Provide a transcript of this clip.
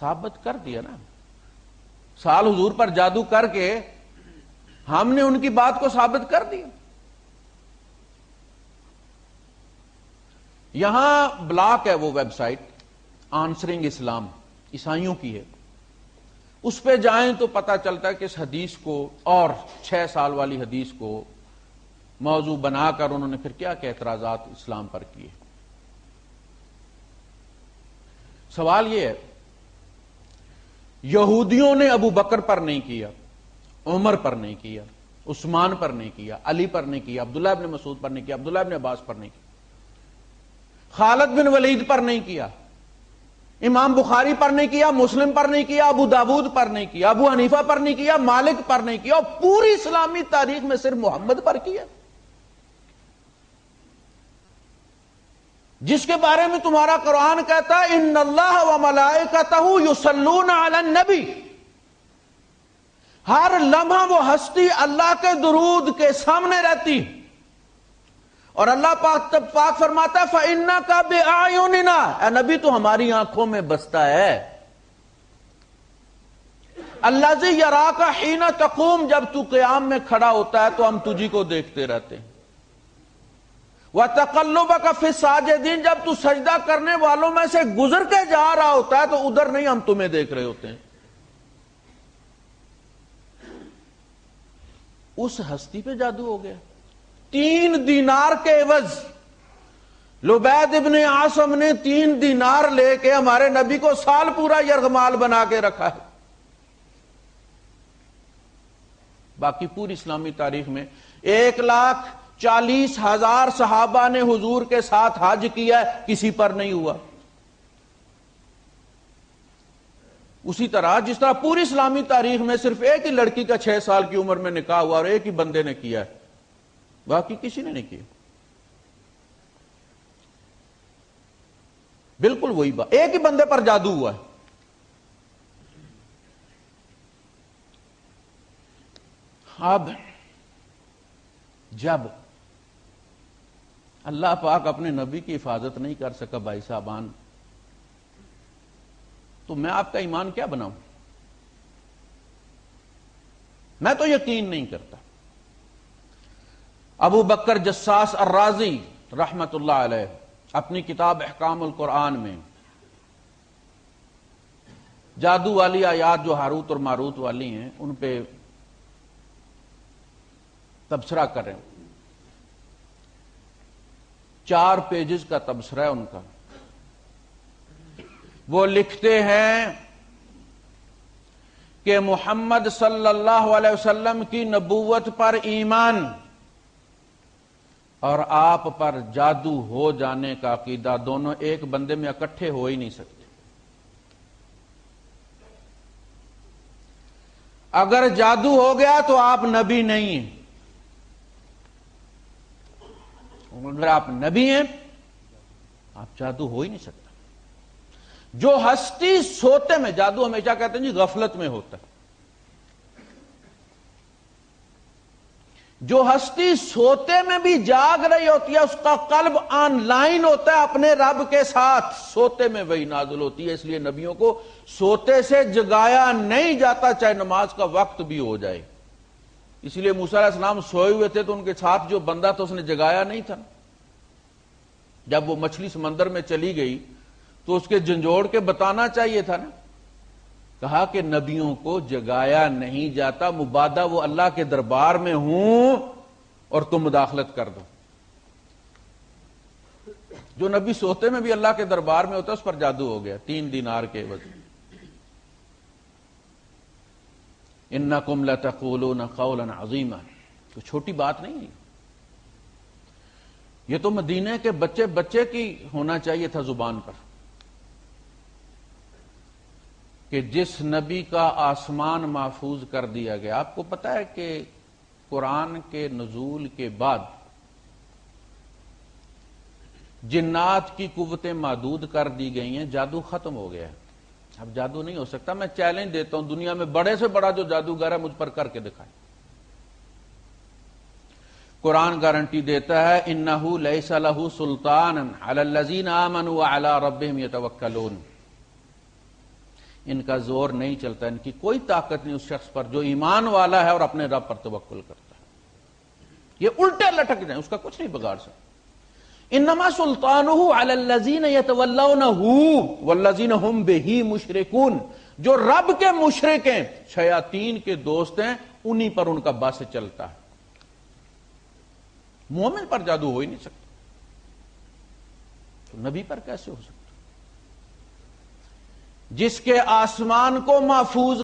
ثابت کر دیا نا، سال حضور پر جادو کر کے ہم نے ان کی بات کو ثابت کر دیا. یہاں بلاک ہے وہ ویب سائٹ آنسرنگ اسلام، عیسائیوں کی ہے، اس پہ جائیں تو پتہ چلتا ہے کہ اس حدیث کو اور 6 سال والی حدیث کو موضوع بنا کر انہوں نے پھر کیا اعتراضات اسلام پر کیے. سوال یہ ہے، یہودیوں نے ابو بکر پر نہیں کیا، عمر پر نہیں کیا، عثمان پر نہیں کیا، علی پر نہیں کیا، عبداللہ ابن مسعود پر نہیں کیا، عبداللہ ابن عباس پر نہیں کیا، خالد بن ولید پر نہیں کیا، امام بخاری پر نہیں کیا، مسلم پر نہیں کیا، ابو داود پر نہیں کیا، ابو حنیفہ پر نہیں کیا، مالک پر نہیں کیا، اور پوری اسلامی تاریخ میں صرف محمد پر کیا، جس کے بارے میں تمہارا قرآن کہتا ہے ان اللہ و ملائکتہ یصلون علی النبی. ہر لمحہ وہ ہستی اللہ کے درود کے سامنے رہتی، اور اللہ پاک فرماتا ہے فَإِنَّكَ بِأَعْيُنِنَا، اے نبی تو ہماری آنکھوں میں بستا ہے. الَّذِي يَرَاكَ حِينَ تَقُومُ، جب تو قیام میں کھڑا ہوتا ہے تو ہم تجھی کو دیکھتے رہتے ہیں. وَتَقَلُّبَكَ فِي السَّاجِدِينَ، جب تو سجدہ کرنے والوں میں سے گزر کے جا رہا ہوتا ہے تو ادھر نہیں، ہم تمہیں دیکھ رہے ہوتے ہیں. اس ہستی پہ جادو ہو گیا. 3 دینار کے عوض لبید ابن عاصم نے 3 دینار لے کے ہمارے نبی کو سال پورا یرغمال بنا کے رکھا ہے. باقی پوری اسلامی تاریخ میں 1,40,000 صحابہ نے حضور کے ساتھ حج کیا ہے، کسی پر نہیں ہوا. اسی طرح جس طرح پوری اسلامی تاریخ میں صرف ایک ہی لڑکی کا 6 سال کی عمر میں نکاح ہوا اور ایک ہی بندے نے کیا ہے، باقی کسی نے نہیں کیا. بالکل وہی بات، ایک ہی بندے پر جادو ہوا ہے. اب جب اللہ پاک اپنے نبی کی حفاظت نہیں کر سکا بھائی صاحبان، تو میں آپ کا ایمان کیا بناؤں؟ میں تو یقین نہیں کرتا. ابو بکر جساس الرازی رحمت اللہ علیہ اپنی کتاب احکام القرآن میں جادو والی آیات جو ہاروت اور ماروت والی ہیں ان پہ تبصرہ کر رہے ہیں. 4 پیجز کا تبصرہ ہے ان کا. وہ لکھتے ہیں کہ محمد صلی اللہ علیہ وسلم کی نبوت پر ایمان اور آپ پر جادو ہو جانے کا عقیدہ دونوں ایک بندے میں اکٹھے ہو ہی نہیں سکتے. اگر جادو ہو گیا تو آپ نبی نہیں ہیں، اگر آپ نبی ہیں آپ جادو ہو ہی نہیں سکتا. جو ہستی سوتے میں، جادو ہمیشہ کہتے ہیں جی غفلت میں ہوتا ہے، جو ہستی سوتے میں بھی جاگ رہی ہوتی ہے اس کا قلب آن لائن ہوتا ہے اپنے رب کے ساتھ، سوتے میں وہی نازل ہوتی ہے. اس لیے نبیوں کو سوتے سے جگایا نہیں جاتا چاہے نماز کا وقت بھی ہو جائے. اس لیے موسیٰ علیہ السلام سوئے ہوئے تھے تو ان کے ساتھ جو بندہ تھا اس نے جگایا نہیں تھا. جب وہ مچھلی سمندر میں چلی گئی تو اس کے جھنجھوڑ کے بتانا چاہیے تھا نا. کہا کہ نبیوں کو جگایا نہیں جاتا، مبادہ وہ اللہ کے دربار میں ہوں اور تم مداخلت کر دو. جو نبی سوتے میں بھی اللہ کے دربار میں ہوتا اس پر جادو ہو گیا 3 دینار کے عوض. انکم لتقولون قولا عظیما، تو چھوٹی بات نہیں ہے. یہ تو مدینے کے بچے بچے کی ہونا چاہیے تھا زبان پر کہ جس نبی کا آسمان محفوظ کر دیا گیا. آپ کو پتا ہے کہ قرآن کے نزول کے بعد جنات کی قوتیں محدود کر دی گئی ہیں، جادو ختم ہو گیا ہے. اب جادو نہیں ہو سکتا. میں چیلنج دیتا ہوں، دنیا میں بڑے سے بڑا جو جادوگر ہے مجھ پر کر کے دکھائے. قرآن گارنٹی دیتا ہے انہ لیس لہ سلطان علی الذین آمنوا وعلی ربہم یتوکلون. ان کا زور نہیں چلتا، ان کی کوئی طاقت نہیں اس شخص پر جو ایمان والا ہے اور اپنے رب پر توکل کرتا ہے. یہ الٹے لٹک جائیں، اس کا کچھ نہیں بگاڑ سکتا. انما سلطانہ علی الذین یتولونہ والذین ہم بہ مشرکون. جو رب کے مشرک ہیں، شیاطین کے دوست ہیں، انہی پر ان کا بس چلتا ہے. مومن پر جادو ہو ہی نہیں سکتا، تو نبی پر کیسے ہو سکتا؟ جس کے آسمان کو محفوظ